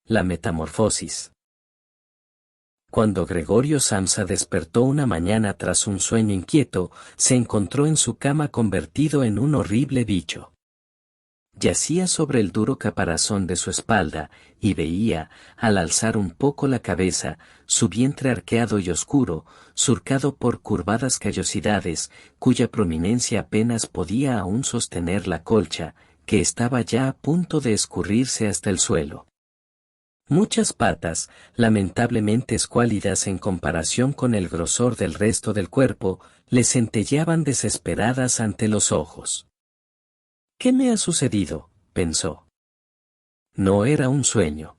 La metamorfosis. Cuando Gregorio Samsa despertó una mañana tras un sueño inquieto, se encontró en su cama convertido en un horrible bicho. Yacía sobre el duro caparazón de su espalda, y veía, al alzar un poco la cabeza, su vientre arqueado y oscuro, surcado por curvadas callosidades, cuya prominencia apenas podía aún sostener la colcha, que estaba ya a punto de escurrirse hasta el suelo. Muchas patas, lamentablemente escuálidas en comparación con el grosor del resto del cuerpo, le centelleaban desesperadas ante los ojos. ¿Qué me ha sucedido?, pensó. No era un sueño.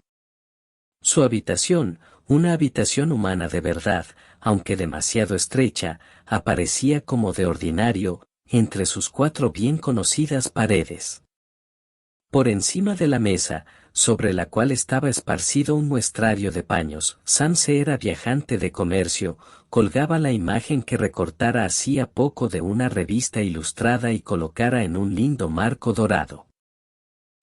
Su habitación, una habitación humana de verdad, aunque demasiado estrecha, aparecía como de ordinario, entre sus 4 bien conocidas paredes. Por encima de la mesa, sobre la cual estaba esparcido un muestrario de paños, Sanse era viajante de comercio, colgaba la imagen que recortara hacía poco de una revista ilustrada y colocara en un lindo marco dorado.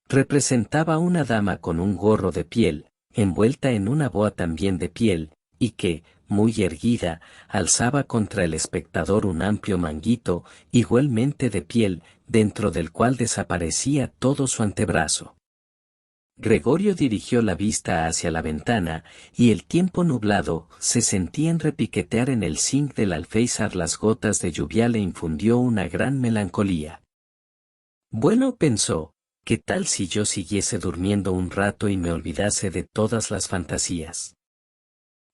Representaba una dama con un gorro de piel, envuelta en una boa también de piel, y que, muy erguida, alzaba contra el espectador un amplio manguito, igualmente de piel, dentro del cual desaparecía todo su antebrazo. Gregorio dirigió la vista hacia la ventana, y el tiempo nublado se sentían repiquetear en el zinc del alféizar. Las gotas de lluvia le infundió una gran melancolía. Bueno, pensó, ¿qué tal si yo siguiese durmiendo un rato y me olvidase de todas las fantasías?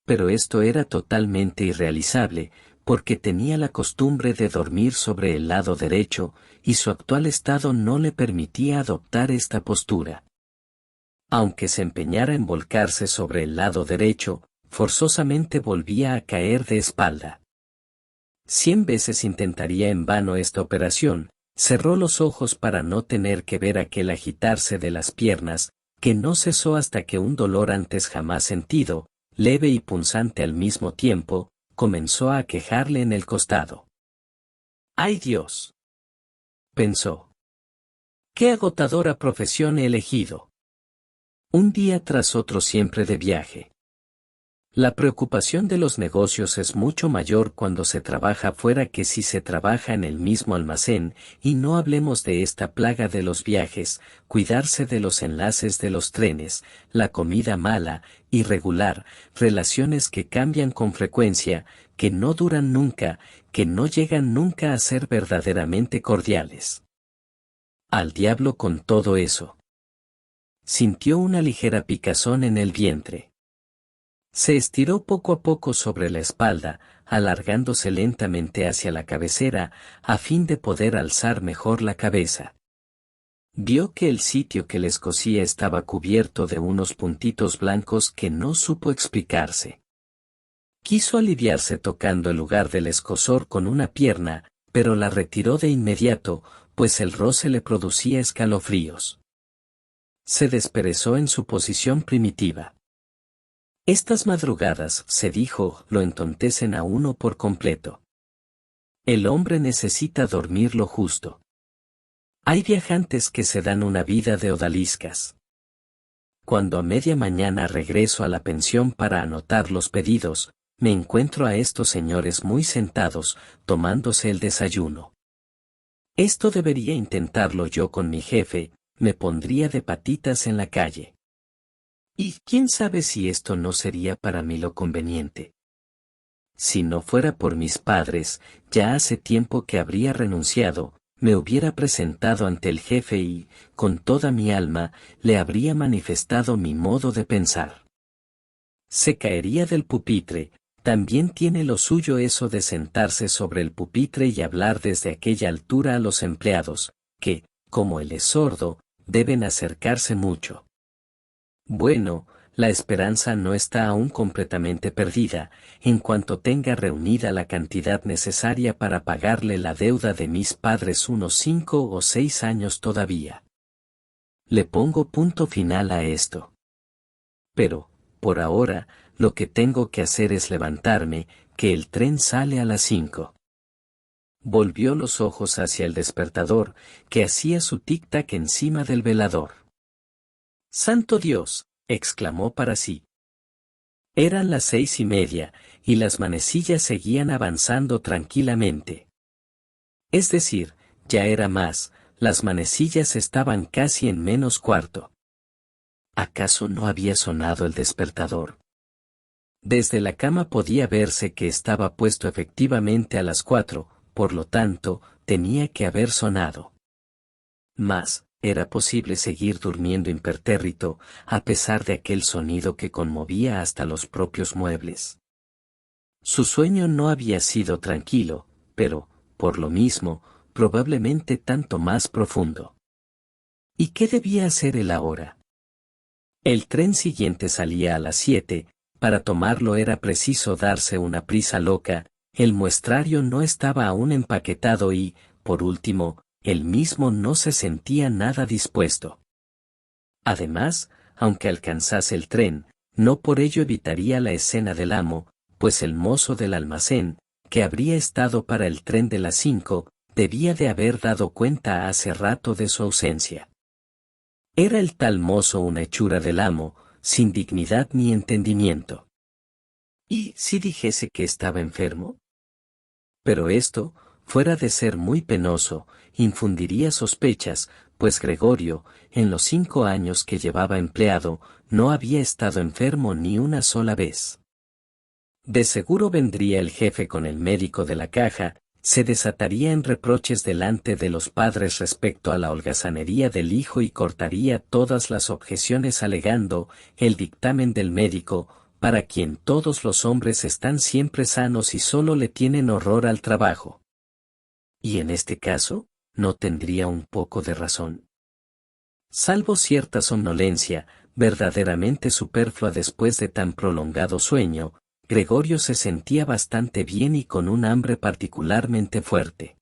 Pero esto era totalmente irrealizable, porque tenía la costumbre de dormir sobre el lado derecho, y su actual estado no le permitía adoptar esta postura. Aunque se empeñara en volcarse sobre el lado derecho, forzosamente volvía a caer de espalda. 100 veces intentaría en vano esta operación, cerró los ojos para no tener que ver aquel agitarse de las piernas, que no cesó hasta que un dolor antes jamás sentido, leve y punzante al mismo tiempo, comenzó a aquejarle en el costado. ¡Ay Dios!, pensó. ¡Qué agotadora profesión he elegido! Un día tras otro siempre de viaje. La preocupación de los negocios es mucho mayor cuando se trabaja fuera que si se trabaja en el mismo almacén, y no hablemos de esta plaga de los viajes, cuidarse de los enlaces de los trenes, la comida mala, irregular, relaciones que cambian con frecuencia, que no duran nunca, que no llegan nunca a ser verdaderamente cordiales. Al diablo con todo eso. Sintió una ligera picazón en el vientre. Se estiró poco a poco sobre la espalda, alargándose lentamente hacia la cabecera, a fin de poder alzar mejor la cabeza. Vio que el sitio que le escocía estaba cubierto de unos puntitos blancos que no supo explicarse. Quiso aliviarse tocando el lugar del escozor con una pierna, pero la retiró de inmediato, pues el roce le producía escalofríos. Se desperezó en su posición primitiva. Estas madrugadas, se dijo, lo entontecen a uno por completo. El hombre necesita dormir lo justo. Hay viajantes que se dan una vida de odaliscas. Cuando a media mañana regreso a la pensión para anotar los pedidos, me encuentro a estos señores muy sentados, tomándose el desayuno. Esto debería intentarlo yo con mi jefe, me pondría de patitas en la calle. Y quién sabe si esto no sería para mí lo conveniente. Si no fuera por mis padres, ya hace tiempo que habría renunciado, me hubiera presentado ante el jefe y, con toda mi alma, le habría manifestado mi modo de pensar. Se caería del pupitre, también tiene lo suyo eso de sentarse sobre el pupitre y hablar desde aquella altura a los empleados, que, como él es sordo, deben acercarse mucho. Bueno, la esperanza no está aún completamente perdida, en cuanto tenga reunida la cantidad necesaria para pagarle la deuda de mis padres unos 5 o 6 años todavía. Le pongo punto final a esto. Pero, por ahora, lo que tengo que hacer es levantarme, que el tren sale a las 5. Volvió los ojos hacia el despertador, que hacía su tic-tac encima del velador. ¡Santo Dios! exclamó para sí. Eran las 6:30, y las manecillas seguían avanzando tranquilamente. Es decir, ya era más, las manecillas estaban casi en -4. ¿Acaso no había sonado el despertador? Desde la cama podía verse que estaba puesto efectivamente a las 4, por lo tanto, tenía que haber sonado. Mas, era posible seguir durmiendo impertérrito, a pesar de aquel sonido que conmovía hasta los propios muebles. Su sueño no había sido tranquilo, pero, por lo mismo, probablemente tanto más profundo. ¿Y qué debía hacer él ahora? El tren siguiente salía a las 7, para tomarlo era preciso darse una prisa loca, el muestrario no estaba aún empaquetado y, por último, él mismo no se sentía nada dispuesto. Además, aunque alcanzase el tren, no por ello evitaría la escena del amo, pues el mozo del almacén, que habría estado para el tren de las 5, debía de haber dado cuenta hace rato de su ausencia. Era el tal mozo una hechura del amo, sin dignidad ni entendimiento. ¿Y si dijese que estaba enfermo? Pero esto, fuera de ser muy penoso, infundiría sospechas, pues Gregorio, en los 5 años que llevaba empleado, no había estado enfermo ni una sola vez. De seguro vendría el jefe con el médico de la caja, se desataría en reproches delante de los padres respecto a la holgazanería del hijo y cortaría todas las objeciones alegando el dictamen del médico, para quien todos los hombres están siempre sanos y solo le tienen horror al trabajo. Y en este caso, ¿no tendría un poco de razón? Salvo cierta somnolencia, verdaderamente superflua después de tan prolongado sueño, Gregorio se sentía bastante bien y con un hambre particularmente fuerte.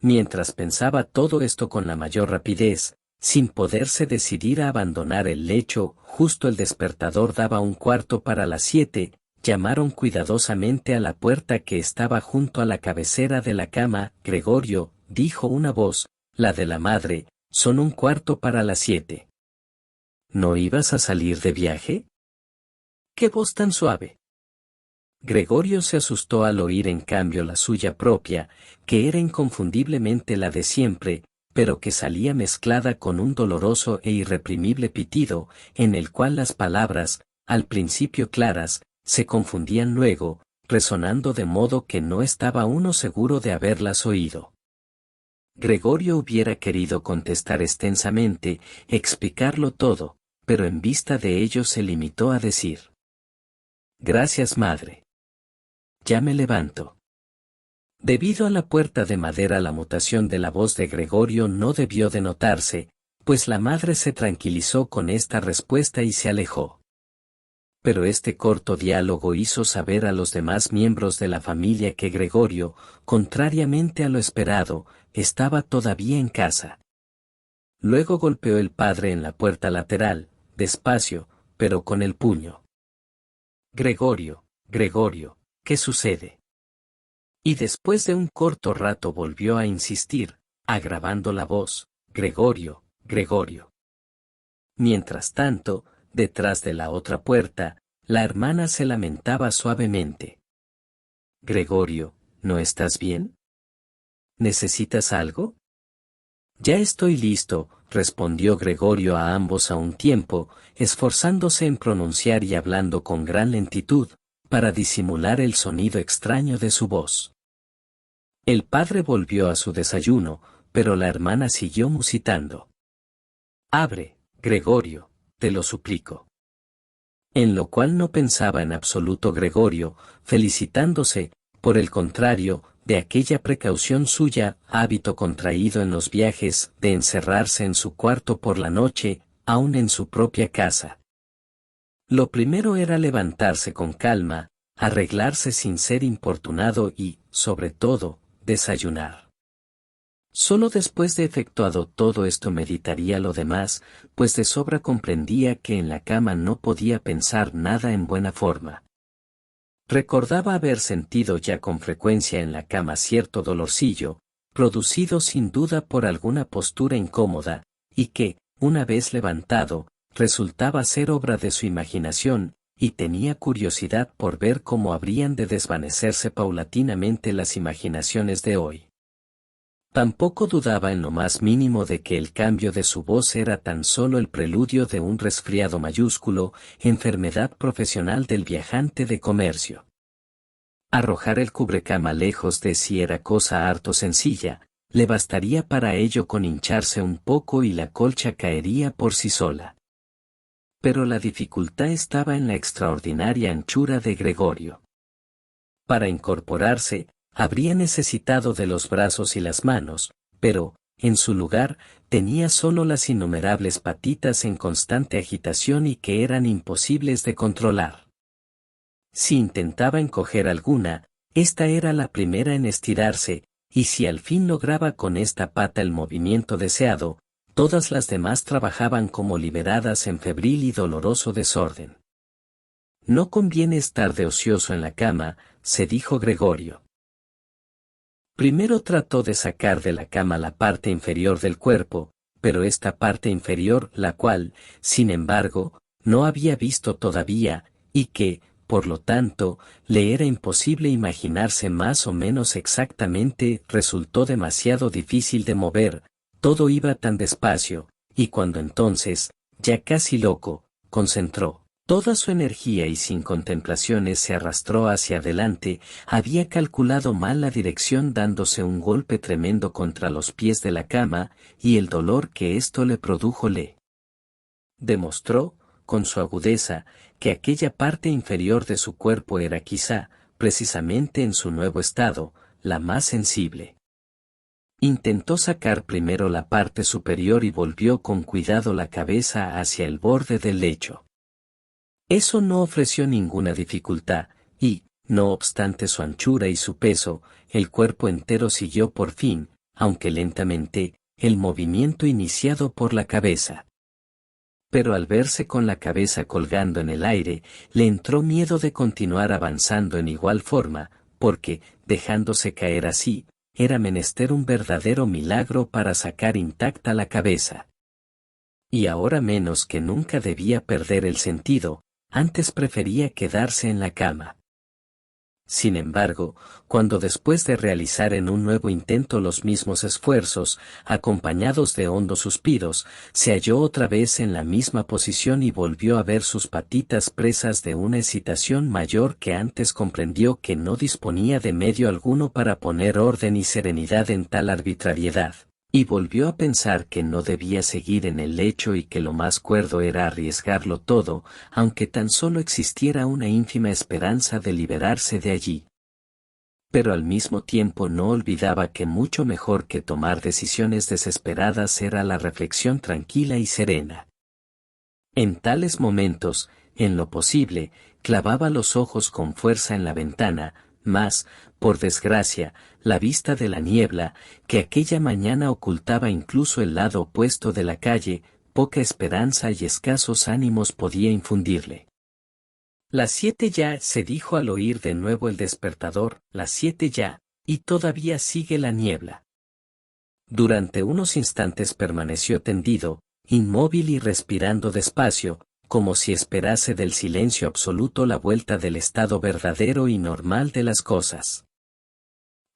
Mientras pensaba todo esto con la mayor rapidez, sin poderse decidir a abandonar el lecho, justo el despertador daba 1/4 para las 7, llamaron cuidadosamente a la puerta que estaba junto a la cabecera de la cama. Gregorio, dijo una voz, la de la madre, son 1/4 para las 7. ¿No ibas a salir de viaje? ¡Qué voz tan suave! Gregorio se asustó al oír en cambio la suya propia, que era inconfundiblemente la de siempre, pero que salía mezclada con un doloroso e irreprimible pitido, en el cual las palabras, al principio claras, se confundían luego, resonando de modo que no estaba uno seguro de haberlas oído. Gregorio hubiera querido contestar extensamente, explicarlo todo, pero en vista de ello se limitó a decir: «Gracias, madre. Ya me levanto». Debido a la puerta de madera la mutación de la voz de Gregorio no debió de notarse, pues la madre se tranquilizó con esta respuesta y se alejó. Pero este corto diálogo hizo saber a los demás miembros de la familia que Gregorio, contrariamente a lo esperado, estaba todavía en casa. Luego golpeó el padre en la puerta lateral, despacio, pero con el puño. «Gregorio, Gregorio, ¿qué sucede?». Y después de un corto rato volvió a insistir, agravando la voz: «Gregorio, Gregorio». Mientras tanto, detrás de la otra puerta, la hermana se lamentaba suavemente. «Gregorio, ¿no estás bien? ¿Necesitas algo?». «Ya estoy listo», respondió Gregorio a ambos a un tiempo, esforzándose en pronunciar y hablando con gran lentitud, para disimular el sonido extraño de su voz. El padre volvió a su desayuno, pero la hermana siguió musitando. «Abre, Gregorio, te lo suplico». En lo cual no pensaba en absoluto Gregorio, felicitándose, por el contrario, de aquella precaución suya, hábito contraído en los viajes, de encerrarse en su cuarto por la noche, aun en su propia casa. Lo primero era levantarse con calma, arreglarse sin ser importunado y, sobre todo, desayunar. Solo después de efectuado todo esto meditaría lo demás, pues de sobra comprendía que en la cama no podía pensar nada en buena forma. Recordaba haber sentido ya con frecuencia en la cama cierto dolorcillo, producido sin duda por alguna postura incómoda, y que, una vez levantado, resultaba ser obra de su imaginación, y tenía curiosidad por ver cómo habrían de desvanecerse paulatinamente las imaginaciones de hoy. Tampoco dudaba en lo más mínimo de que el cambio de su voz era tan solo el preludio de un resfriado mayúsculo, enfermedad profesional del viajante de comercio. Arrojar el cubrecama lejos de sí era cosa harto sencilla, le bastaría para ello con hincharse un poco y la colcha caería por sí sola. Pero la dificultad estaba en la extraordinaria anchura de Gregorio. Para incorporarse, habría necesitado de los brazos y las manos, pero, en su lugar, tenía solo las innumerables patitas en constante agitación y que eran imposibles de controlar. Si intentaba encoger alguna, esta era la primera en estirarse, y si al fin lograba con esta pata el movimiento deseado, todas las demás trabajaban como liberadas en febril y doloroso desorden. No conviene estar de ocioso en la cama, se dijo Gregorio. Primero trató de sacar de la cama la parte inferior del cuerpo, pero esta parte inferior, la cual, sin embargo, no había visto todavía, y que, por lo tanto, le era imposible imaginarse más o menos exactamente, resultó demasiado difícil de mover, todo iba tan despacio, y cuando entonces, ya casi loco, concentró toda su energía y sin contemplaciones se arrastró hacia adelante, había calculado mal la dirección dándose un golpe tremendo contra los pies de la cama, y el dolor que esto le produjo le demostró, con su agudeza, que aquella parte inferior de su cuerpo era quizá, precisamente en su nuevo estado, la más sensible. Intentó sacar primero la parte superior y volvió con cuidado la cabeza hacia el borde del lecho. Eso no ofreció ninguna dificultad, y, no obstante su anchura y su peso, el cuerpo entero siguió por fin, aunque lentamente, el movimiento iniciado por la cabeza. Pero al verse con la cabeza colgando en el aire, le entró miedo de continuar avanzando en igual forma, porque, dejándose caer así, era menester un verdadero milagro para sacar intacta la cabeza. Y ahora menos que nunca debía perder el sentido, antes prefería quedarse en la cama. Sin embargo, cuando después de realizar en un nuevo intento los mismos esfuerzos, acompañados de hondos suspiros, se halló otra vez en la misma posición y volvió a ver sus patitas presas de una excitación mayor que antes comprendió que no disponía de medio alguno para poner orden y serenidad en tal arbitrariedad. Y volvió a pensar que no debía seguir en el lecho y que lo más cuerdo era arriesgarlo todo, aunque tan solo existiera una ínfima esperanza de liberarse de allí. Pero al mismo tiempo no olvidaba que mucho mejor que tomar decisiones desesperadas era la reflexión tranquila y serena. En tales momentos, en lo posible, clavaba los ojos con fuerza en la ventana, mas, por desgracia, la vista de la niebla, que aquella mañana ocultaba incluso el lado opuesto de la calle, poca esperanza y escasos ánimos podía infundirle. Las 7 ya, se dijo al oír de nuevo el despertador, las 7 ya, y todavía sigue la niebla. Durante unos instantes permaneció tendido, inmóvil y respirando despacio, como si esperase del silencio absoluto la vuelta del estado verdadero y normal de las cosas.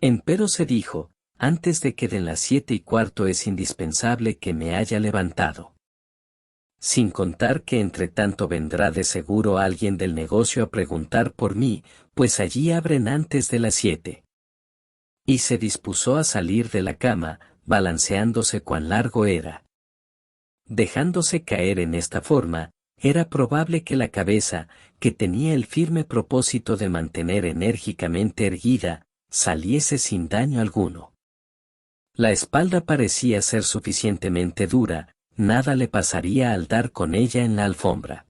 Empero se dijo, antes de que den las 7:15 es indispensable que me haya levantado. Sin contar que entre tanto vendrá de seguro alguien del negocio a preguntar por mí, pues allí abren antes de las 7. Y se dispuso a salir de la cama, balanceándose cuán largo era. Dejándose caer en esta forma, era probable que la cabeza, que tenía el firme propósito de mantener enérgicamente erguida, saliese sin daño alguno. La espalda parecía ser suficientemente dura, nada le pasaría al dar con ella en la alfombra.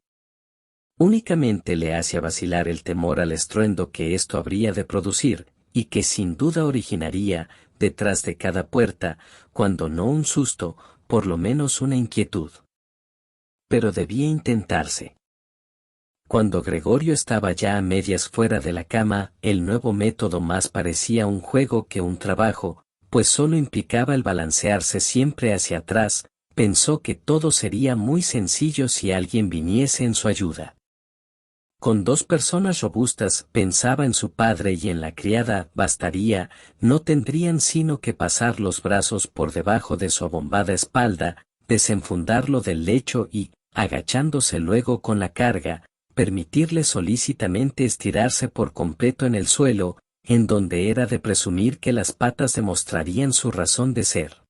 Únicamente le hacía vacilar el temor al estruendo que esto habría de producir, y que sin duda originaría, detrás de cada puerta, cuando no un susto, por lo menos una inquietud. Pero debía intentarse. Cuando Gregorio estaba ya a medias fuera de la cama, el nuevo método más parecía un juego que un trabajo, pues solo implicaba el balancearse siempre hacia atrás, Pensó que todo sería muy sencillo si alguien viniese en su ayuda. Con 2 personas robustas, pensaba en su padre y en la criada, bastaría, no tendrían sino que pasar los brazos por debajo de su abombada espalda, desenfundarlo del lecho y, agachándose luego con la carga, permitirle solícitamente estirarse por completo en el suelo, en donde era de presumir que las patas demostrarían su razón de ser.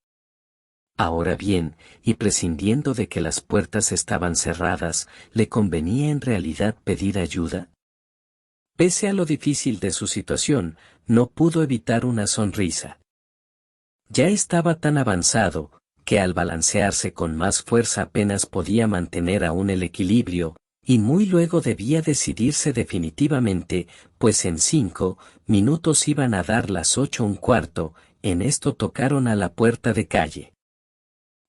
Ahora bien, y prescindiendo de que las puertas estaban cerradas, ¿le convenía en realidad pedir ayuda? Pese a lo difícil de su situación, no pudo evitar una sonrisa. Ya estaba tan avanzado, que al balancearse con más fuerza apenas podía mantener aún el equilibrio, y muy luego debía decidirse definitivamente, pues en 5 minutos iban a dar las 8:15, en esto tocaron a la puerta de calle.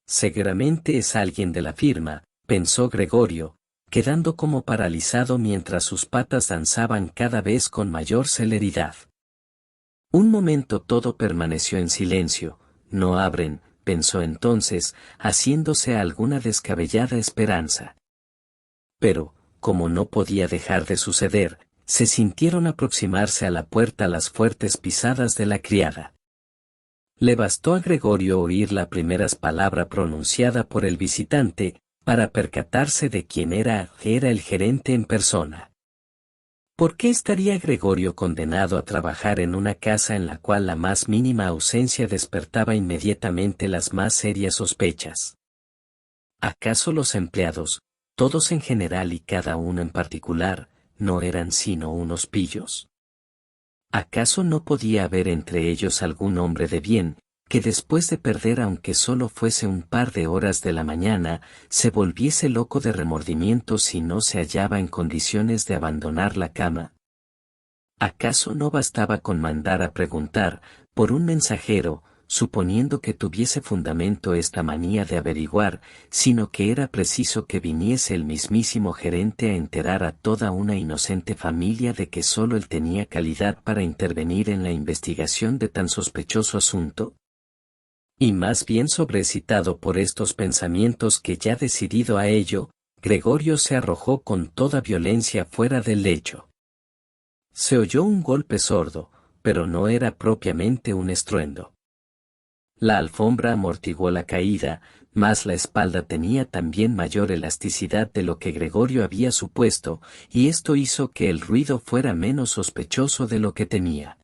Seguramente es alguien de la firma, pensó Gregorio, quedando como paralizado mientras sus patas danzaban cada vez con mayor celeridad. Un momento todo permaneció en silencio. No abren, pensó entonces, haciéndose alguna descabellada esperanza. Pero, como no podía dejar de suceder, se sintieron aproximarse a la puerta las fuertes pisadas de la criada. Le bastó a Gregorio oír la primera palabra pronunciada por el visitante, para percatarse de quién era el gerente en persona. ¿Por qué estaría Gregorio condenado a trabajar en una casa en la cual la más mínima ausencia despertaba inmediatamente las más serias sospechas? ¿Acaso los empleados, todos en general y cada uno en particular, no eran sino unos pillos? ¿Acaso no podía haber entre ellos algún hombre de bien, que después de perder aunque solo fuese un par de horas de la mañana, se volviese loco de remordimiento si no se hallaba en condiciones de abandonar la cama? ¿Acaso no bastaba con mandar a preguntar, por un mensajero, suponiendo que tuviese fundamento esta manía de averiguar, sino que era preciso que viniese el mismísimo gerente a enterar a toda una inocente familia de que sólo él tenía calidad para intervenir en la investigación de tan sospechoso asunto? Y más bien sobreexcitado por estos pensamientos que ya decidido a ello, Gregorio se arrojó con toda violencia fuera del lecho. Se oyó un golpe sordo, pero no era propiamente un estruendo. La alfombra amortiguó la caída, mas la espalda tenía también mayor elasticidad de lo que Gregorio había supuesto, y esto hizo que el ruido fuera menos sospechoso de lo que temía.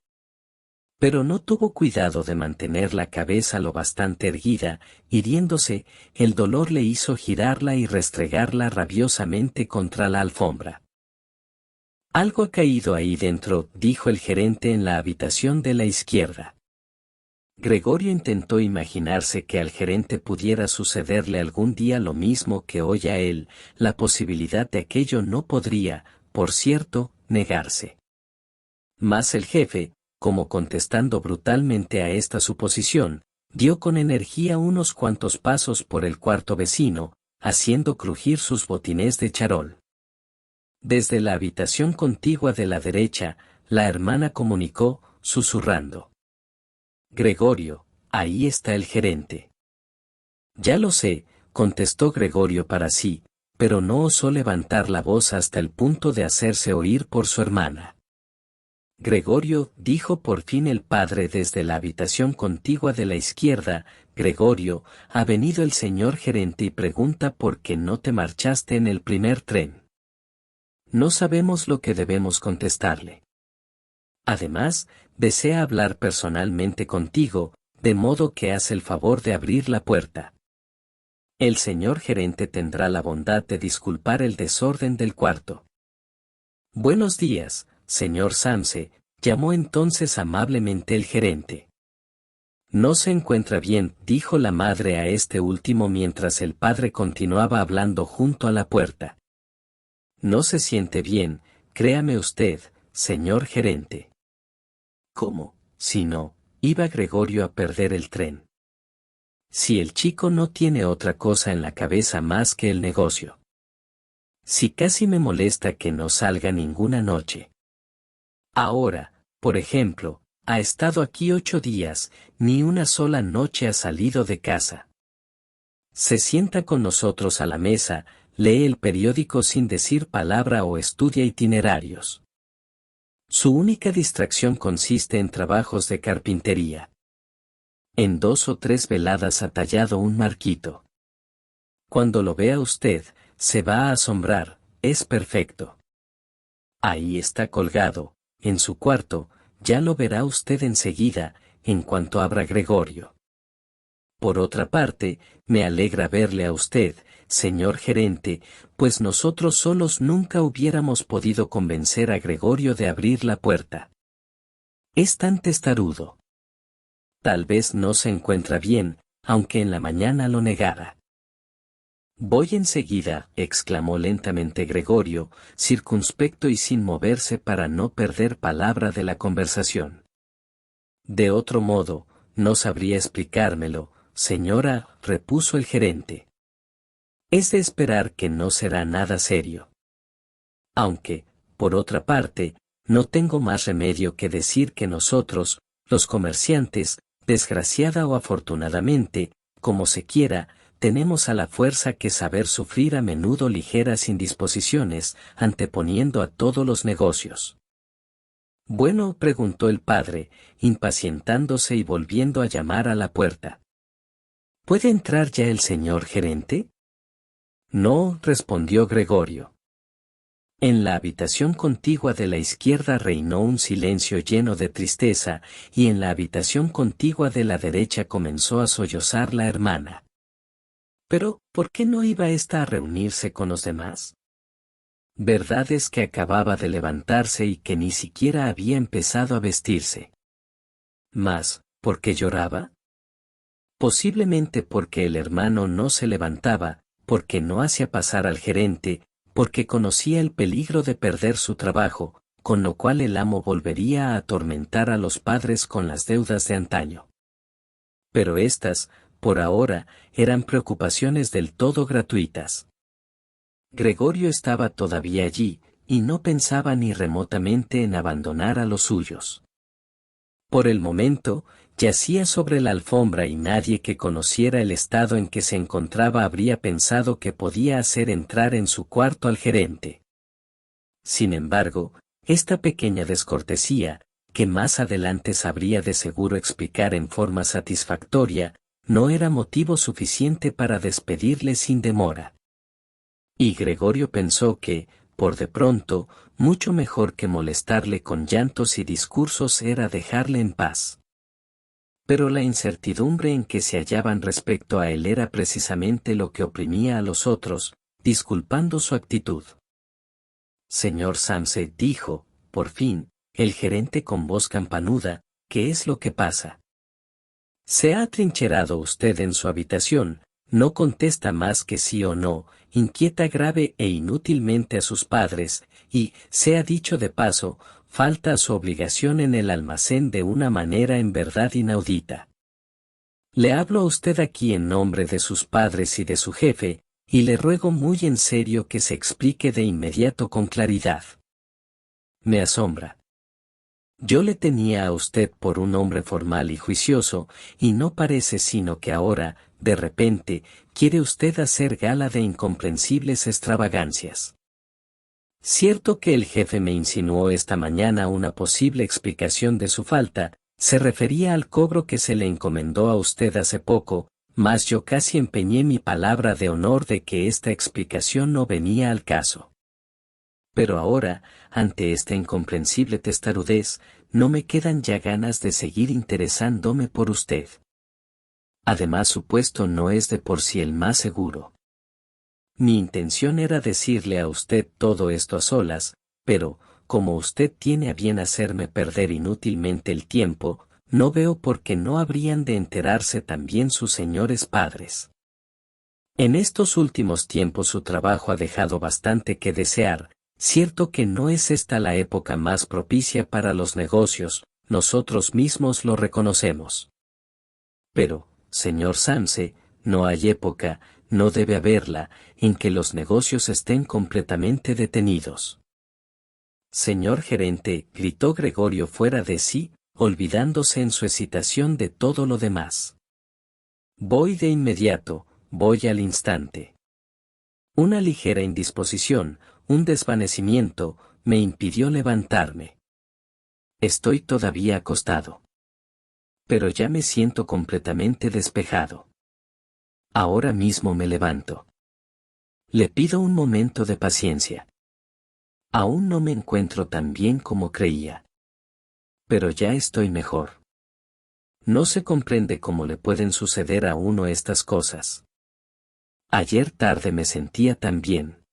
Pero no tuvo cuidado de mantener la cabeza lo bastante erguida, hiriéndose, el dolor le hizo girarla y restregarla rabiosamente contra la alfombra. Algo ha caído ahí dentro, dijo el gerente en la habitación de la izquierda. Gregorio intentó imaginarse que al gerente pudiera sucederle algún día lo mismo que hoy a él, la posibilidad de aquello no podría, por cierto, negarse. Mas el jefe, como contestando brutalmente a esta suposición, dio con energía unos cuantos pasos por el cuarto vecino, haciendo crujir sus botines de charol. Desde la habitación contigua de la derecha, la hermana comunicó, susurrando: Gregorio, ahí está el gerente. Ya lo sé, contestó Gregorio para sí, pero no osó levantar la voz hasta el punto de hacerse oír por su hermana. Gregorio, dijo por fin el padre desde la habitación contigua de la izquierda, Gregorio, ha venido el señor gerente y pregunta por qué no te marchaste en el primer tren. No sabemos lo que debemos contestarle. Además, desea hablar personalmente contigo, de modo que haz el favor de abrir la puerta. El señor gerente tendrá la bondad de disculpar el desorden del cuarto. Buenos días, señor Samse, llamó entonces amablemente el gerente. No se encuentra bien, dijo la madre a este último mientras el padre continuaba hablando junto a la puerta. No se siente bien, créame usted, señor gerente. ¿Cómo, si no, iba Gregorio a perder el tren? Si el chico no tiene otra cosa en la cabeza más que el negocio. Si casi me molesta que no salga ninguna noche. Ahora, por ejemplo, ha estado aquí 8 días, ni una sola noche ha salido de casa. Se sienta con nosotros a la mesa, lee el periódico sin decir palabra o estudia itinerarios. Su única distracción consiste en trabajos de carpintería. En 2 o 3 veladas ha tallado un marquito. Cuando lo vea usted, se va a asombrar, es perfecto. Ahí está colgado, en su cuarto, ya lo verá usted enseguida, en cuanto abra Gregorio. Por otra parte, me alegra verle a usted, señor gerente, pues nosotros solos nunca hubiéramos podido convencer a Gregorio de abrir la puerta. Es tan testarudo. Tal vez no se encuentra bien, aunque en la mañana lo negara. Voy enseguida, exclamó lentamente Gregorio, circunspecto y sin moverse para no perder palabra de la conversación. De otro modo, no sabría explicármelo, señora, repuso el gerente. Es de esperar que no será nada serio. Aunque, por otra parte, no tengo más remedio que decir que nosotros, los comerciantes, desgraciada o afortunadamente, como se quiera, tenemos a la fuerza que saber sufrir a menudo ligeras indisposiciones, anteponiendo a todos los negocios. Bueno, preguntó el padre, impacientándose y volviendo a llamar a la puerta. ¿Puede entrar ya el señor gerente? No, respondió Gregorio. En la habitación contigua de la izquierda reinó un silencio lleno de tristeza, y en la habitación contigua de la derecha comenzó a sollozar la hermana. Pero, ¿por qué no iba ésta a reunirse con los demás? Verdad es que acababa de levantarse y que ni siquiera había empezado a vestirse. Mas, ¿por qué lloraba? Posiblemente porque el hermano no se levantaba, porque no hacía pasar al gerente, porque conocía el peligro de perder su trabajo, con lo cual el amo volvería a atormentar a los padres con las deudas de antaño. Pero estas, por ahora, eran preocupaciones del todo gratuitas. Gregorio estaba todavía allí, y no pensaba ni remotamente en abandonar a los suyos. Por el momento, yacía sobre la alfombra y nadie que conociera el estado en que se encontraba habría pensado que podía hacer entrar en su cuarto al gerente. Sin embargo, esta pequeña descortesía, que más adelante sabría de seguro explicar en forma satisfactoria, no era motivo suficiente para despedirle sin demora. Y Gregorio pensó que, por de pronto, mucho mejor que molestarle con llantos y discursos era dejarle en paz. Pero la incertidumbre en que se hallaban respecto a él era precisamente lo que oprimía a los otros, disculpando su actitud. Señor Samse, dijo, por fin, el gerente con voz campanuda, ¿qué es lo que pasa? Se ha atrincherado usted en su habitación, no contesta más que sí o no, inquieta grave e inútilmente a sus padres, y, sea dicho de paso, falta a su obligación en el almacén de una manera en verdad inaudita. Le hablo a usted aquí en nombre de sus padres y de su jefe, y le ruego muy en serio que se explique de inmediato con claridad. Me asombra. Yo le tenía a usted por un hombre formal y juicioso, y no parece sino que ahora, de repente, quiere usted hacer gala de incomprensibles extravagancias. Cierto que el jefe me insinuó esta mañana una posible explicación de su falta, se refería al cobro que se le encomendó a usted hace poco, mas yo casi empeñé mi palabra de honor de que esta explicación no venía al caso. Pero ahora, ante esta incomprensible testarudez, no me quedan ya ganas de seguir interesándome por usted. Además su puesto no es de por sí el más seguro. Mi intención era decirle a usted todo esto a solas, pero, como usted tiene a bien hacerme perder inútilmente el tiempo, no veo por qué no habrían de enterarse también sus señores padres. En estos últimos tiempos su trabajo ha dejado bastante que desear, cierto que no es esta la época más propicia para los negocios, nosotros mismos lo reconocemos. Pero, señor Samse, no hay época, no debe haberla, en que los negocios estén completamente detenidos. Señor gerente, gritó Gregorio fuera de sí, olvidándose en su excitación de todo lo demás. Voy de inmediato, voy al instante. Una ligera indisposición, un desvanecimiento, me impidió levantarme. Estoy todavía acostado. Pero ya me siento completamente despejado. Ahora mismo me levanto. Le pido un momento de paciencia. Aún no me encuentro tan bien como creía. Pero ya estoy mejor. No se comprende cómo le pueden suceder a uno estas cosas. Ayer tarde me sentía tan bien.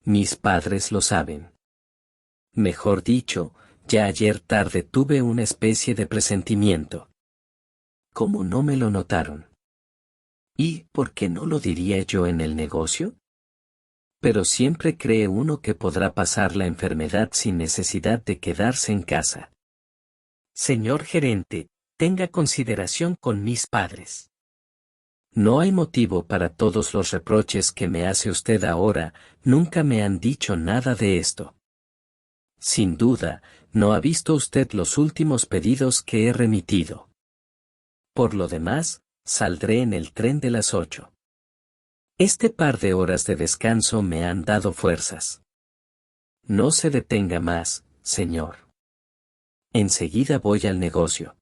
Mis padres lo saben. Mejor dicho, ya ayer tarde tuve una especie de presentimiento. ¿Cómo no me lo notaron? ¿Y por qué no lo diría yo en el negocio? Pero siempre cree uno que podrá pasar la enfermedad sin necesidad de quedarse en casa. Señor gerente, tenga consideración con mis padres. No hay motivo para todos los reproches que me hace usted ahora, nunca me han dicho nada de esto. Sin duda, no ha visto usted los últimos pedidos que he remitido. Por lo demás, saldré en el tren de las 8. Este par de horas de descanso me han dado fuerzas. No se detenga más, señor. Enseguida voy al negocio.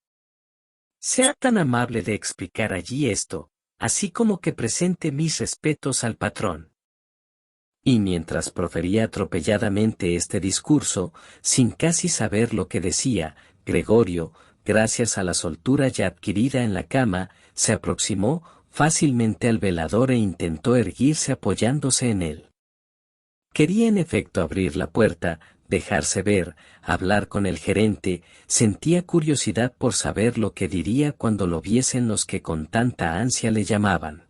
Sea tan amable de explicar allí esto, así como que presente mis respetos al patrón. Y mientras profería atropelladamente este discurso, sin casi saber lo que decía, Gregorio, gracias a la soltura ya adquirida en la cama, se aproximó fácilmente al velador e intentó erguirse apoyándose en él. Quería en efecto abrir la puerta, dejarse ver, hablar con el gerente, sentía curiosidad por saber lo que diría cuando lo viesen los que con tanta ansia le llamaban.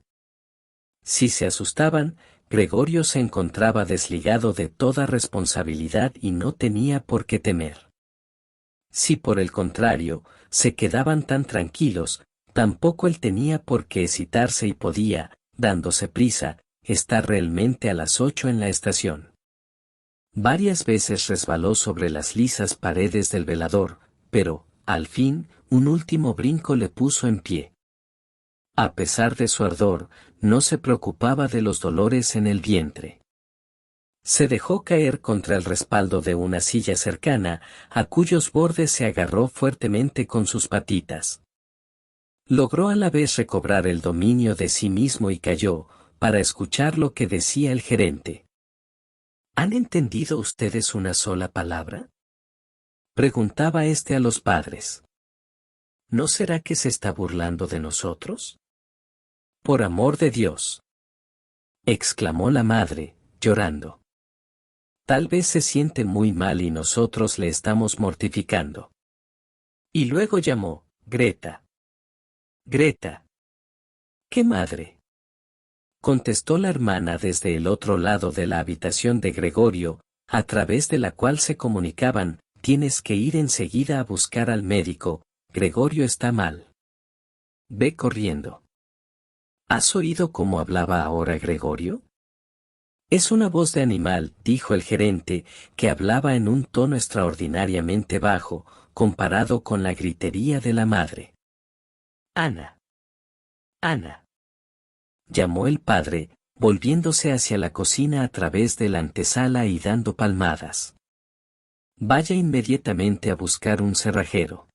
Si se asustaban, Gregorio se encontraba desligado de toda responsabilidad y no tenía por qué temer. Si por el contrario, se quedaban tan tranquilos, tampoco él tenía por qué excitarse y podía, dándose prisa, estar realmente a las 8 en la estación. Varias veces resbaló sobre las lisas paredes del velador, pero, al fin, un último brinco le puso en pie. A pesar de su ardor, no se preocupaba de los dolores en el vientre. Se dejó caer contra el respaldo de una silla cercana, a cuyos bordes se agarró fuertemente con sus patitas. Logró a la vez recobrar el dominio de sí mismo y calló, para escuchar lo que decía el gerente. ¿Han entendido ustedes una sola palabra? Preguntaba éste a los padres. ¿No será que se está burlando de nosotros? Por amor de Dios, exclamó la madre, llorando. Tal vez se siente muy mal y nosotros le estamos mortificando. Y luego llamó, Greta. Greta. ¿Qué madre? Contestó la hermana desde el otro lado de la habitación de Gregorio, a través de la cual se comunicaban, tienes que ir enseguida a buscar al médico, Gregorio está mal. Ve corriendo. ¿Has oído cómo hablaba ahora Gregorio? Es una voz de animal, dijo el gerente, que hablaba en un tono extraordinariamente bajo, comparado con la gritería de la madre. Ana. Ana. Llamó el padre, volviéndose hacia la cocina a través de la antesala y dando palmadas. Vaya inmediatamente a buscar un cerrajero.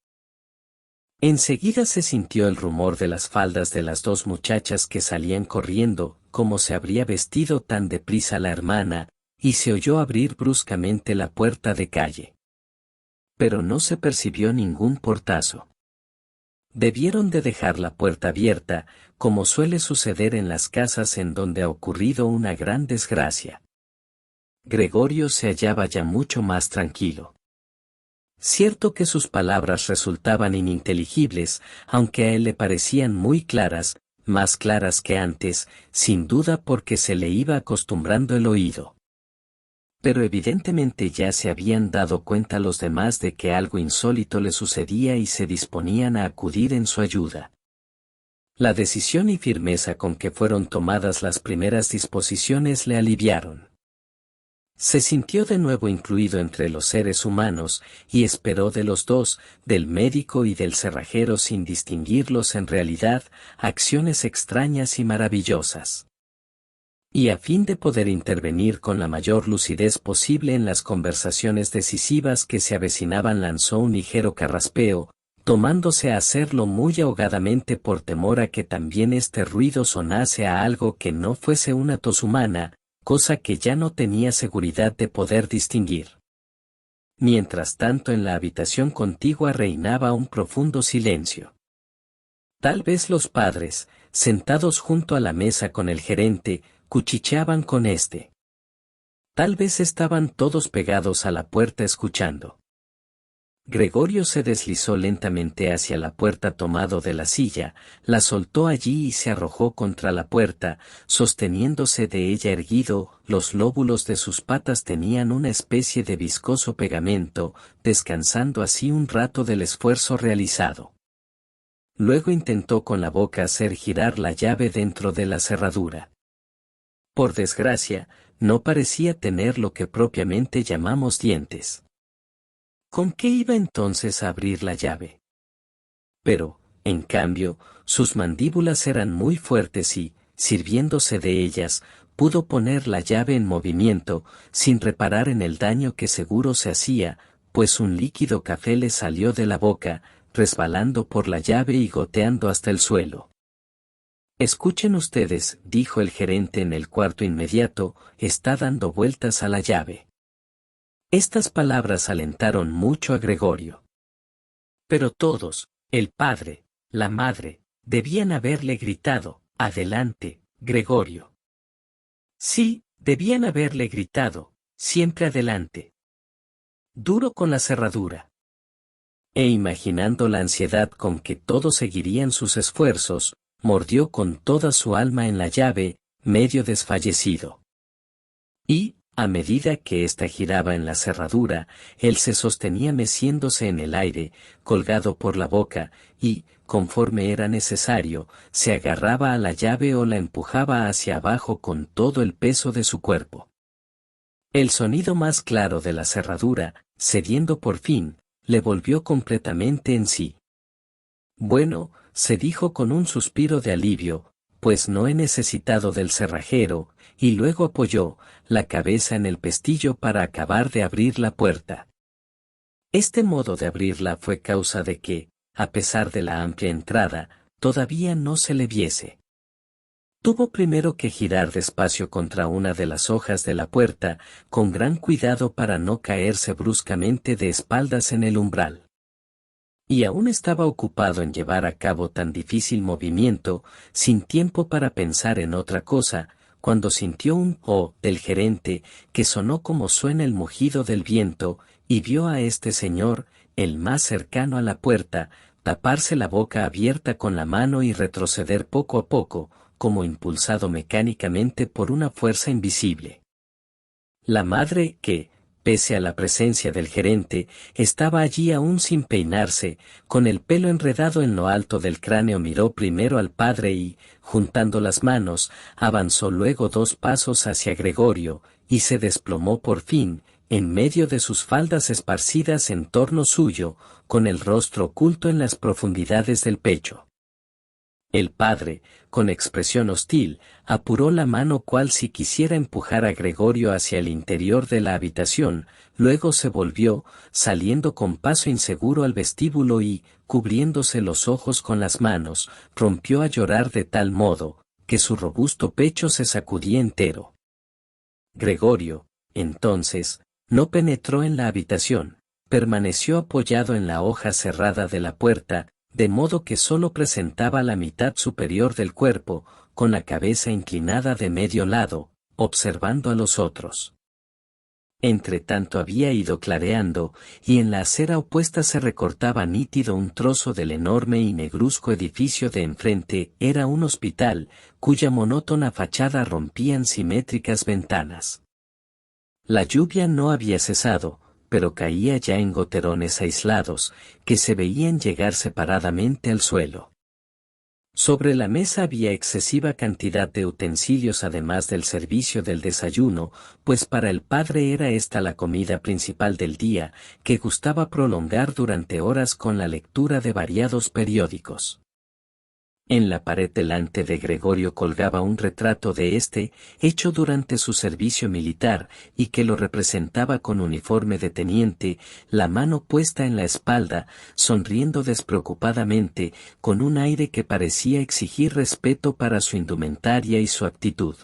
Enseguida se sintió el rumor de las faldas de las dos muchachas que salían corriendo, como se habría vestido tan deprisa la hermana, y se oyó abrir bruscamente la puerta de calle. Pero no se percibió ningún portazo. Debieron de dejar la puerta abierta, como suele suceder en las casas en donde ha ocurrido una gran desgracia. Gregorio se hallaba ya mucho más tranquilo. Cierto que sus palabras resultaban ininteligibles, aunque a él le parecían muy claras, más claras que antes, sin duda porque se le iba acostumbrando el oído. Pero evidentemente ya se habían dado cuenta los demás de que algo insólito le sucedía y se disponían a acudir en su ayuda. La decisión y firmeza con que fueron tomadas las primeras disposiciones le aliviaron. Se sintió de nuevo incluido entre los seres humanos, y esperó de los dos, del médico y del cerrajero sin distinguirlos en realidad, acciones extrañas y maravillosas. Y a fin de poder intervenir con la mayor lucidez posible en las conversaciones decisivas que se avecinaban, lanzó un ligero carraspeo, tomándose a hacerlo muy ahogadamente por temor a que también este ruido sonase a algo que no fuese una tos humana, cosa que ya no tenía seguridad de poder distinguir. Mientras tanto, en la habitación contigua reinaba un profundo silencio. Tal vez los padres, sentados junto a la mesa con el gerente, cuchicheaban con éste. Tal vez estaban todos pegados a la puerta escuchando. Gregorio se deslizó lentamente hacia la puerta tomado de la silla, la soltó allí y se arrojó contra la puerta, sosteniéndose de ella erguido. Los lóbulos de sus patas tenían una especie de viscoso pegamento, descansando así un rato del esfuerzo realizado. Luego intentó con la boca hacer girar la llave dentro de la cerradura. Por desgracia, no parecía tener lo que propiamente llamamos dientes. ¿Con qué iba entonces a abrir la llave? Pero, en cambio, sus mandíbulas eran muy fuertes y, sirviéndose de ellas, pudo poner la llave en movimiento, sin reparar en el daño que seguro se hacía, pues un líquido café le salió de la boca, resbalando por la llave y goteando hasta el suelo. Escuchen ustedes, dijo el gerente en el cuarto inmediato, está dando vueltas a la llave. Estas palabras alentaron mucho a Gregorio. Pero todos, el padre, la madre, debían haberle gritado, adelante, Gregorio. Sí, debían haberle gritado, siempre adelante. Duro con la cerradura. E imaginando la ansiedad con que todos seguirían sus esfuerzos, mordió con toda su alma en la llave, medio desfallecido. Y, a medida que ésta giraba en la cerradura, él se sostenía meciéndose en el aire, colgado por la boca, y, conforme era necesario, se agarraba a la llave o la empujaba hacia abajo con todo el peso de su cuerpo. El sonido más claro de la cerradura, cediendo por fin, le volvió completamente en sí. Bueno, se dijo con un suspiro de alivio, pues no he necesitado del cerrajero, y luego apoyó la cabeza en el pestillo para acabar de abrir la puerta. Este modo de abrirla fue causa de que, a pesar de la amplia entrada, todavía no se le viese. Tuvo primero que girar despacio contra una de las hojas de la puerta, con gran cuidado para no caerse bruscamente de espaldas en el umbral. Y aún estaba ocupado en llevar a cabo tan difícil movimiento, sin tiempo para pensar en otra cosa, cuando sintió un «oh» del gerente, que sonó como suena el mugido del viento, y vio a este señor, el más cercano a la puerta, taparse la boca abierta con la mano y retroceder poco a poco, como impulsado mecánicamente por una fuerza invisible. La madre, que, pese a la presencia del gerente, estaba allí aún sin peinarse, con el pelo enredado en lo alto del cráneo, miró primero al padre y, juntando las manos, avanzó luego 2 pasos hacia Gregorio, y se desplomó por fin, en medio de sus faldas esparcidas en torno suyo, con el rostro oculto en las profundidades del pecho. El padre, con expresión hostil, apuró la mano cual si quisiera empujar a Gregorio hacia el interior de la habitación, luego se volvió, saliendo con paso inseguro al vestíbulo y, cubriéndose los ojos con las manos, rompió a llorar de tal modo, que su robusto pecho se sacudía entero. Gregorio, entonces, no penetró en la habitación, permaneció apoyado en la hoja cerrada de la puerta, de modo que sólo presentaba la mitad superior del cuerpo, con la cabeza inclinada de medio lado, observando a los otros. Entretanto había ido clareando, y en la acera opuesta se recortaba nítido un trozo del enorme y negruzco edificio de enfrente. Era un hospital, cuya monótona fachada rompían simétricas ventanas. La lluvia no había cesado, pero caía ya en goterones aislados, que se veían llegar separadamente al suelo. Sobre la mesa había excesiva cantidad de utensilios además del servicio del desayuno, pues para el padre era esta la comida principal del día, que gustaba prolongar durante horas con la lectura de variados periódicos. En la pared delante de Gregorio colgaba un retrato de éste, hecho durante su servicio militar, y que lo representaba con uniforme de teniente, la mano puesta en la espalda, sonriendo despreocupadamente, con un aire que parecía exigir respeto para su indumentaria y su actitud.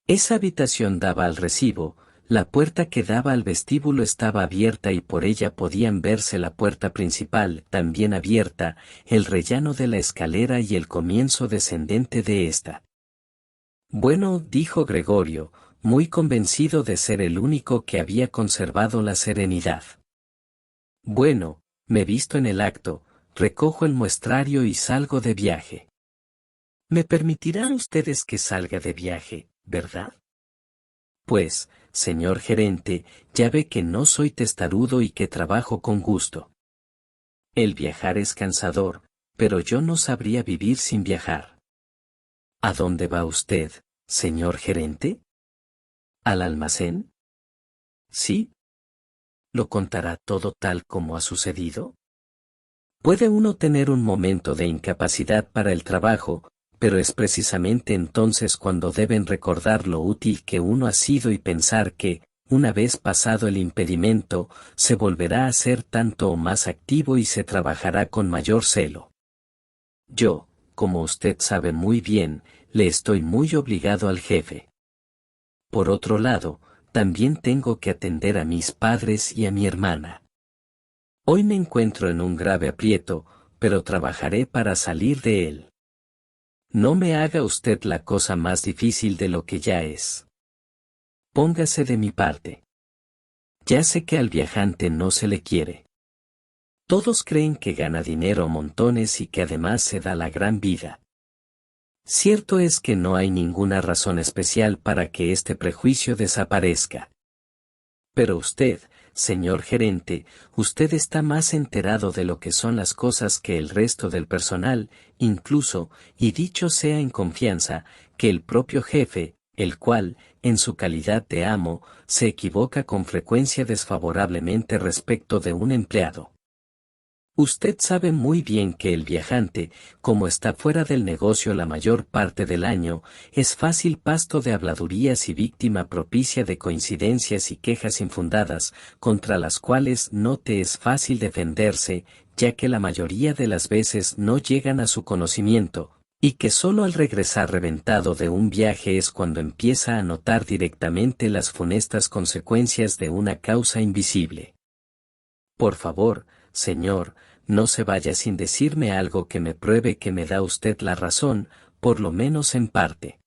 Esa habitación daba al recibo. La puerta que daba al vestíbulo estaba abierta y por ella podían verse la puerta principal, también abierta, el rellano de la escalera y el comienzo descendente de ésta. Bueno, dijo Gregorio, muy convencido de ser el único que había conservado la serenidad. Bueno, me visto en el acto, recojo el muestrario y salgo de viaje. ¿Me permitirán ustedes que salga de viaje, verdad? Pues, señor gerente, ya ve que no soy testarudo y que trabajo con gusto. El viajar es cansador, pero yo no sabría vivir sin viajar. ¿A dónde va usted, señor gerente? ¿Al almacén? ¿Sí? ¿Lo contará todo tal como ha sucedido? Puede uno tener un momento de incapacidad para el trabajo, pero es precisamente entonces cuando deben recordar lo útil que uno ha sido y pensar que, una vez pasado el impedimento, se volverá a ser tanto o más activo y se trabajará con mayor celo. Yo, como usted sabe muy bien, le estoy muy obligado al jefe. Por otro lado, también tengo que atender a mis padres y a mi hermana. Hoy me encuentro en un grave aprieto, pero trabajaré para salir de él. No me haga usted la cosa más difícil de lo que ya es. Póngase de mi parte. Ya sé que al viajante no se le quiere. Todos creen que gana dinero a montones y que además se da la gran vida. Cierto es que no hay ninguna razón especial para que este prejuicio desaparezca. Pero usted, señor gerente, usted está más enterado de lo que son las cosas que el resto del personal, incluso, y dicho sea en confianza, que el propio jefe, el cual, en su calidad de amo, se equivoca con frecuencia desfavorablemente respecto de un empleado. Usted sabe muy bien que el viajante, como está fuera del negocio la mayor parte del año, es fácil pasto de habladurías y víctima propicia de coincidencias y quejas infundadas, contra las cuales no te es fácil defenderse, ya que la mayoría de las veces no llegan a su conocimiento, y que solo al regresar reventado de un viaje es cuando empieza a notar directamente las funestas consecuencias de una causa invisible. Por favor, señor, no se vaya sin decirme algo que me pruebe que me da usted la razón, por lo menos en parte.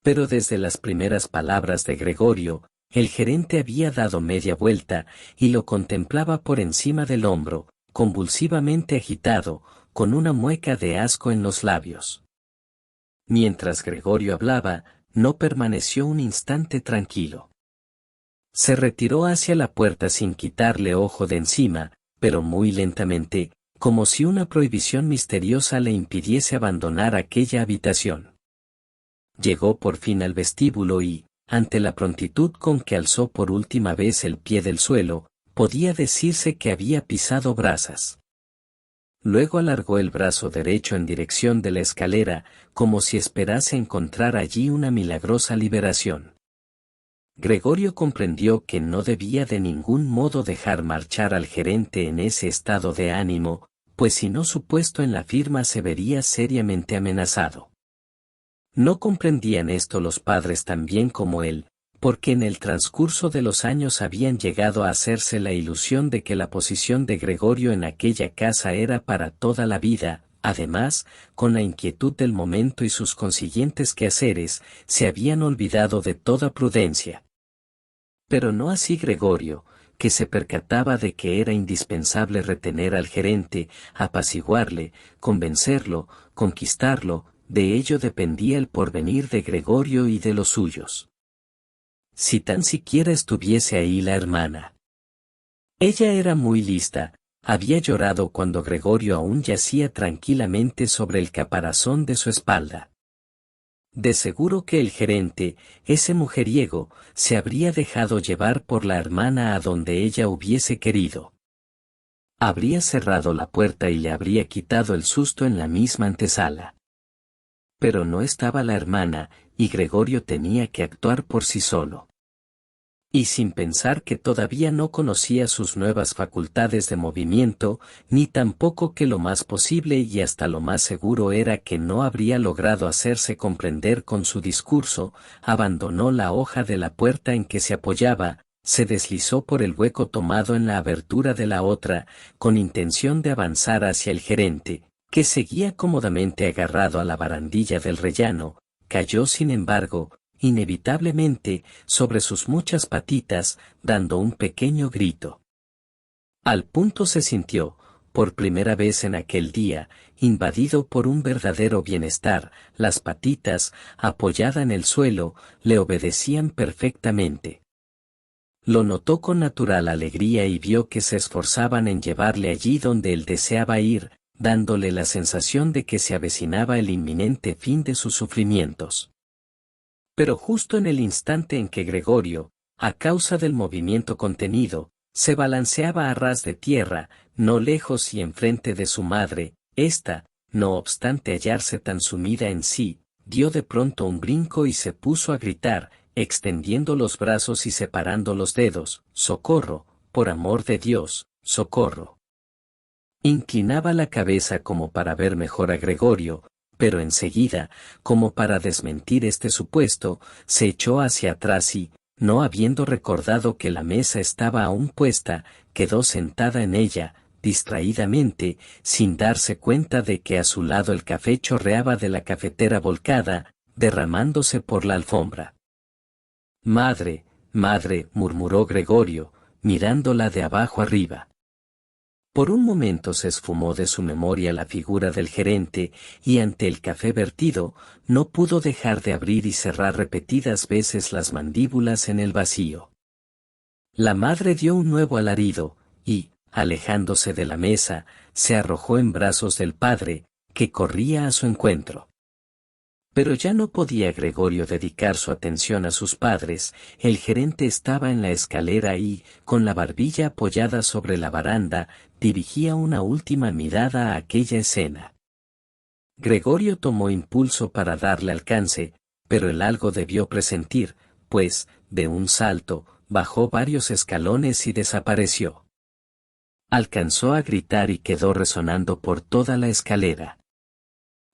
Pero desde las primeras palabras de Gregorio, el gerente había dado media vuelta, y lo contemplaba por encima del hombro, convulsivamente agitado, con una mueca de asco en los labios. Mientras Gregorio hablaba, no permaneció un instante tranquilo. Se retiró hacia la puerta sin quitarle ojo de encima, pero muy lentamente, como si una prohibición misteriosa le impidiese abandonar aquella habitación. Llegó por fin al vestíbulo y, ante la prontitud con que alzó por última vez el pie del suelo, podía decirse que había pisado brasas. Luego alargó el brazo derecho en dirección de la escalera, como si esperase encontrar allí una milagrosa liberación. Gregorio comprendió que no debía de ningún modo dejar marchar al gerente en ese estado de ánimo, pues si no su puesto en la firma se vería seriamente amenazado. No comprendían esto los padres tan bien como él, porque en el transcurso de los años habían llegado a hacerse la ilusión de que la posición de Gregorio en aquella casa era para toda la vida. Además, con la inquietud del momento y sus consiguientes quehaceres, se habían olvidado de toda prudencia. Pero no así Gregorio, que se percataba de que era indispensable retener al gerente, apaciguarle, convencerlo, conquistarlo, de ello dependía el porvenir de Gregorio y de los suyos. Si tan siquiera estuviese ahí la hermana. Ella era muy lista, había llorado cuando Gregorio aún yacía tranquilamente sobre el caparazón de su espalda. De seguro que el gerente, ese mujeriego, se habría dejado llevar por la hermana a donde ella hubiese querido. Habría cerrado la puerta y le habría quitado el susto en la misma antesala. Pero no estaba la hermana, y Gregorio tenía que actuar por sí solo. Y sin pensar que todavía no conocía sus nuevas facultades de movimiento, ni tampoco que lo más posible y hasta lo más seguro era que no habría logrado hacerse comprender con su discurso, abandonó la hoja de la puerta en que se apoyaba, se deslizó por el hueco tomado en la abertura de la otra, con intención de avanzar hacia el gerente, que seguía cómodamente agarrado a la barandilla del rellano, cayó sin embargo, inevitablemente, sobre sus muchas patitas, dando un pequeño grito. Al punto se sintió, por primera vez en aquel día, invadido por un verdadero bienestar, las patitas, apoyada en el suelo, le obedecían perfectamente. Lo notó con natural alegría y vio que se esforzaban en llevarle allí donde él deseaba ir, dándole la sensación de que se avecinaba el inminente fin de sus sufrimientos. Pero justo en el instante en que Gregorio, a causa del movimiento contenido, se balanceaba a ras de tierra, no lejos y enfrente de su madre, ésta, no obstante hallarse tan sumida en sí, dio de pronto un brinco y se puso a gritar, extendiendo los brazos y separando los dedos, ¡socorro, por amor de Dios, socorro! Inclinaba la cabeza como para ver mejor a Gregorio, pero enseguida, como para desmentir este supuesto, se echó hacia atrás y, no habiendo recordado que la mesa estaba aún puesta, quedó sentada en ella, distraídamente, sin darse cuenta de que a su lado el café chorreaba de la cafetera volcada, derramándose por la alfombra. Madre, madre, murmuró Gregorio, mirándola de abajo arriba. Por un momento se esfumó de su memoria la figura del gerente, y ante el café vertido, no pudo dejar de abrir y cerrar repetidas veces las mandíbulas en el vacío. La madre dio un nuevo alarido, y, alejándose de la mesa, se arrojó en brazos del padre, que corría a su encuentro. Pero ya no podía Gregorio dedicar su atención a sus padres, el gerente estaba en la escalera y, con la barbilla apoyada sobre la baranda, dirigía una última mirada a aquella escena. Gregorio tomó impulso para darle alcance, pero el algo debió presentir, pues, de un salto, bajó varios escalones y desapareció. Alcanzó a gritar y quedó resonando por toda la escalera.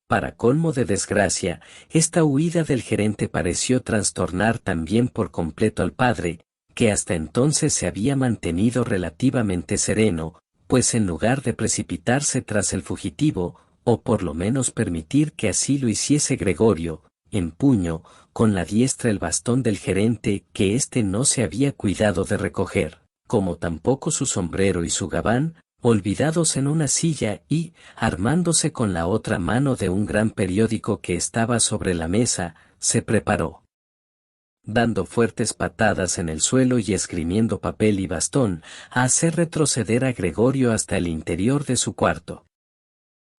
Para colmo de desgracia, esta huida del gerente pareció trastornar también por completo al padre, que hasta entonces se había mantenido relativamente sereno, pues en lugar de precipitarse tras el fugitivo, o por lo menos permitir que así lo hiciese Gregorio, empuñó, con la diestra el bastón del gerente que éste no se había cuidado de recoger, como tampoco su sombrero y su gabán, olvidados en una silla y, armándose con la otra mano de un gran periódico que estaba sobre la mesa, se preparó. Dando fuertes patadas en el suelo y esgrimiendo papel y bastón, a hacer retroceder a Gregorio hasta el interior de su cuarto.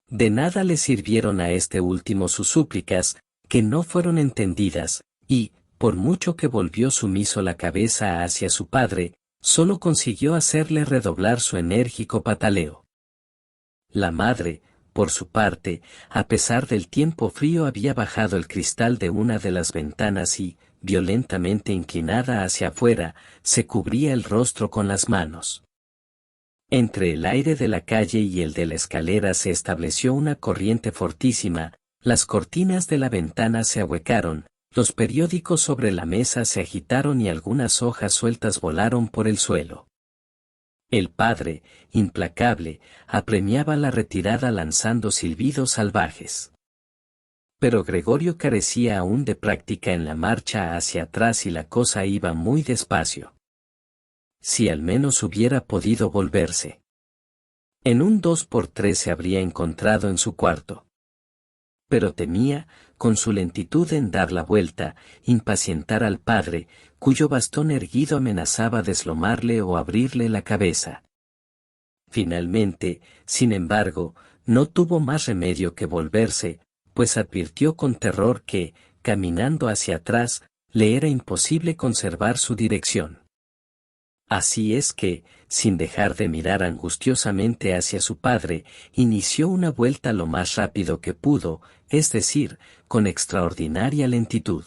De nada le sirvieron a este último sus súplicas, que no fueron entendidas, y, por mucho que volvió sumiso la cabeza hacia su padre, solo consiguió hacerle redoblar su enérgico pataleo. La madre, por su parte, a pesar del tiempo frío había bajado el cristal de una de las ventanas y, violentamente inclinada hacia afuera, se cubría el rostro con las manos. Entre el aire de la calle y el de la escalera se estableció una corriente fortísima, las cortinas de la ventana se ahuecaron, los periódicos sobre la mesa se agitaron y algunas hojas sueltas volaron por el suelo. El padre, implacable, apremiaba la retirada lanzando silbidos salvajes. Pero Gregorio carecía aún de práctica en la marcha hacia atrás y la cosa iba muy despacio. Si al menos hubiera podido volverse. En un 2x3 se habría encontrado en su cuarto. Pero temía, con su lentitud en dar la vuelta, impacientar al padre, cuyo bastón erguido amenazaba deslomarle o abrirle la cabeza. Finalmente, sin embargo, no tuvo más remedio que volverse, pues advirtió con terror que, caminando hacia atrás, le era imposible conservar su dirección. Así es que, sin dejar de mirar angustiosamente hacia su padre, inició una vuelta lo más rápido que pudo, es decir, con extraordinaria lentitud.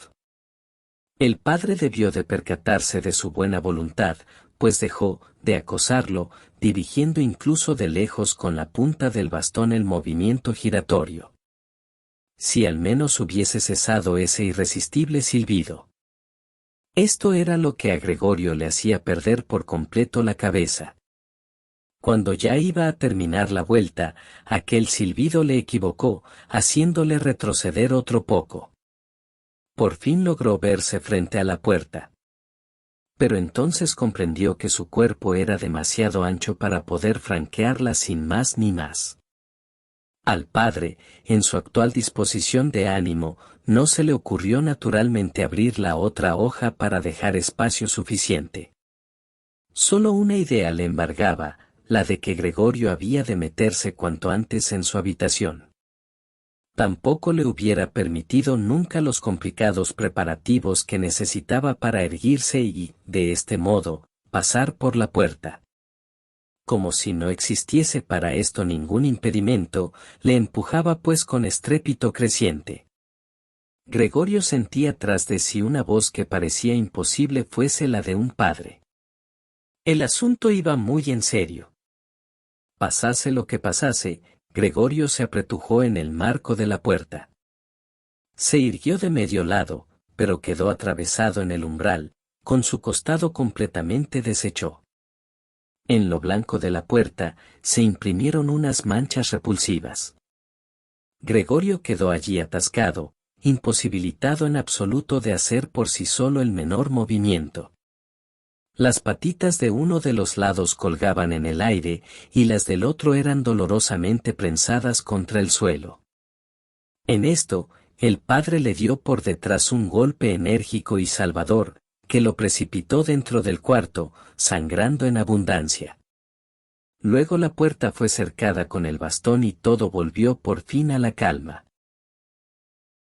El padre debió de percatarse de su buena voluntad, pues dejó de acosarlo, dirigiendo incluso de lejos con la punta del bastón el movimiento giratorio. Si al menos hubiese cesado ese irresistible silbido. Esto era lo que a Gregorio le hacía perder por completo la cabeza. Cuando ya iba a terminar la vuelta, aquel silbido le equivocó, haciéndole retroceder otro poco. Por fin logró verse frente a la puerta. Pero entonces comprendió que su cuerpo era demasiado ancho para poder franquearla sin más ni más. Al padre, en su actual disposición de ánimo, no se le ocurrió naturalmente abrir la otra hoja para dejar espacio suficiente. Solo una idea le embargaba, la de que Gregorio había de meterse cuanto antes en su habitación. Tampoco le hubiera permitido nunca los complicados preparativos que necesitaba para erguirse y, de este modo, pasar por la puerta. Como si no existiese para esto ningún impedimento, le empujaba pues con estrépito creciente. Gregorio sentía tras de sí una voz que parecía imposible fuese la de un padre. El asunto iba muy en serio. Pasase lo que pasase, Gregorio se apretujó en el marco de la puerta. Se irguió de medio lado, pero quedó atravesado en el umbral, con su costado completamente deshecho. En lo blanco de la puerta, se imprimieron unas manchas repulsivas. Gregorio quedó allí atascado, imposibilitado en absoluto de hacer por sí solo el menor movimiento. Las patitas de uno de los lados colgaban en el aire, y las del otro eran dolorosamente prensadas contra el suelo. En esto, el padre le dio por detrás un golpe enérgico y salvador, que lo precipitó dentro del cuarto, sangrando en abundancia. Luego la puerta fue cercada con el bastón y todo volvió por fin a la calma.